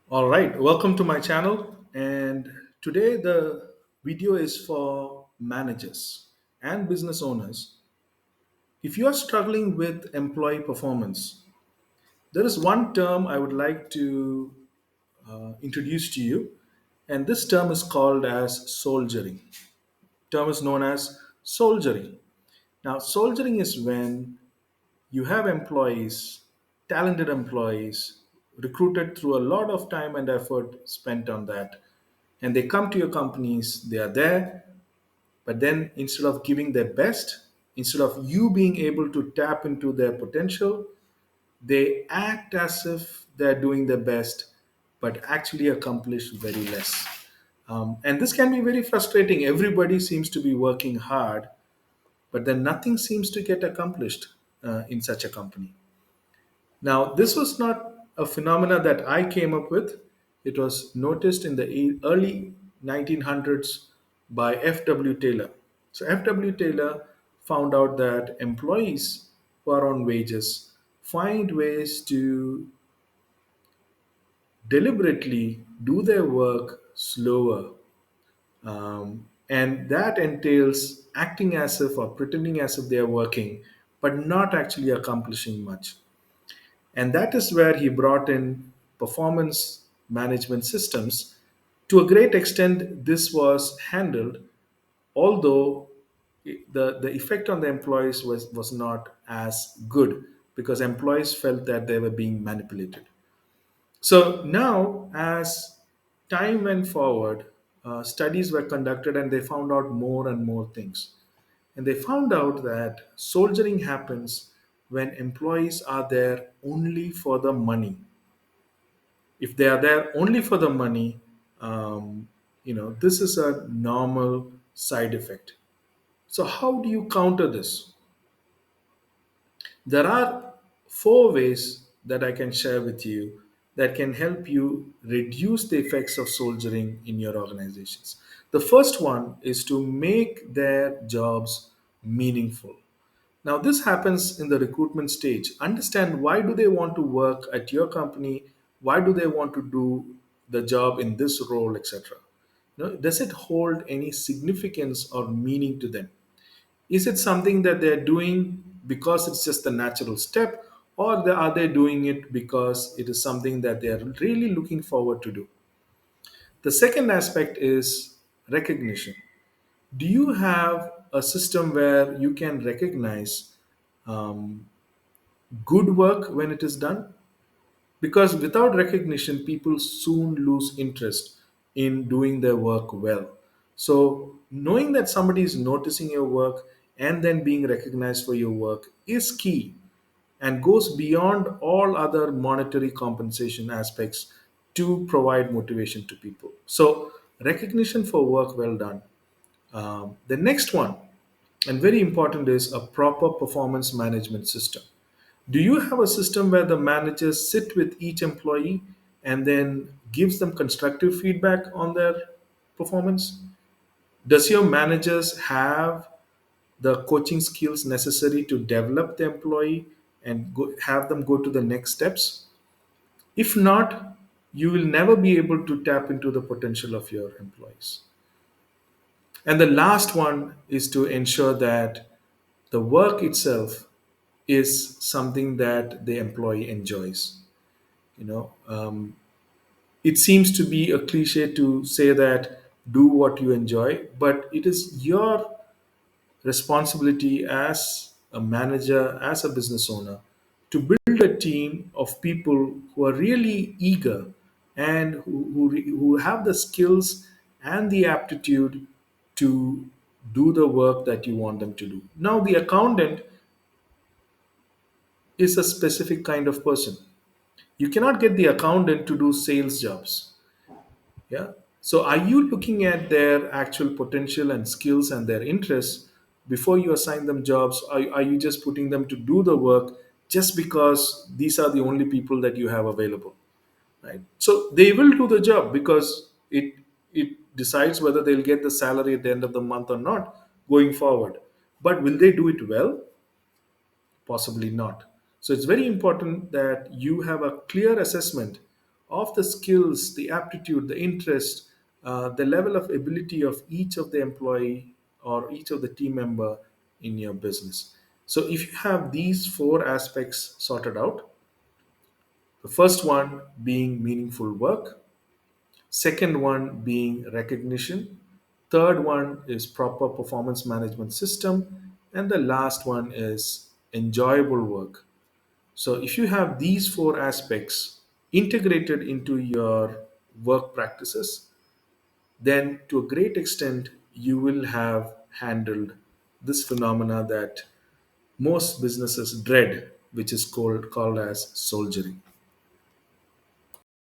All right, welcome to my channel. And today the video is for managers and business owners. If you are struggling with employee performance, there is one term I would like to introduce to you, and this term is called as soldiering. Term is known as soldiering. Now, soldiering is when you have employees, talented employees, recruited through a lot of time and effort spent on that, and they come to your companies, they are there, but then instead of giving their best, instead of you being able to tap into their potential, they act as if they're doing their best but actually accomplish very less. And this can be very frustrating. Everybody seems to be working hard, but then nothing seems to get accomplished in such a company. Now, this was not a phenomena that I came up with. It was noticed in the early 1900s by F.W. Taylor. So, F.W. Taylor found out that employees who are on wages find ways to deliberately do their work slower. And that entails acting as if or pretending as if they are working, but not actually accomplishing much. And that is where he brought in performance management systems. To a great extent, this was handled, although the effect on the employees was not as good because employees felt that they were being manipulated. So now, as time went forward, studies were conducted and they found out more and more things. And they found out that soldiering happens when employees are there only for the money. If they are there only for the money, this is a normal side effect. So, how do you counter this? There are four ways that I can share with you that can help you reduce the effects of soldiering in your organizations. The first one is to make their jobs meaningful. Now, this happens in the recruitment stage. Understand why do they want to work at your company? Why do they want to do the job in this role, etc. Does it hold any significance or meaning to them? Is it something that they're doing because it's just the natural step, or are they doing it because it is something that they are really looking forward to do? The second aspect is recognition. Do you have a system where you can recognize um, good work when it is done? Because without recognition, people soon lose interest in doing their work well. So, knowing that somebody is noticing your work and then being recognized for your work is key and goes beyond all other monetary compensation aspects to provide motivation to people. So, recognition for work well done. The next one, and very important, is a proper performance management system. Do you have a system where the managers sit with each employee and then gives them constructive feedback on their performance? Does your managers have the coaching skills necessary to develop the employee and have them go to the next steps? If not, you will never be able to tap into the potential of your employees. And the last one is to ensure that the work itself is something that the employee enjoys. You know, it seems to be a cliche to say that do what you enjoy, but it is your responsibility as a manager, as a business owner, to build a team of people who are really eager and who have the skills and the aptitude to do the work that you want them to do. Now, the accountant is a specific kind of person. You cannot get the accountant to do sales jobs. Yeah. So are you looking at their actual potential and skills and their interests before you assign them jobs? Are you just putting them to do the work just because these are the only people that you have available? Right. So they will do the job because it decides whether they'll get the salary at the end of the month or not going forward. But will they do it well? Possibly not. So it's very important that you have a clear assessment of the skills, the aptitude, the interest, the level of ability of each of the employee or each of the team member in your business. So if you have these four aspects sorted out, the first one being meaningful work, second one being recognition, third one is proper performance management system, and the last one is enjoyable work. So if you have these four aspects integrated into your work practices, then to a great extent you will have handled this phenomena that most businesses dread, which is called as soldiering.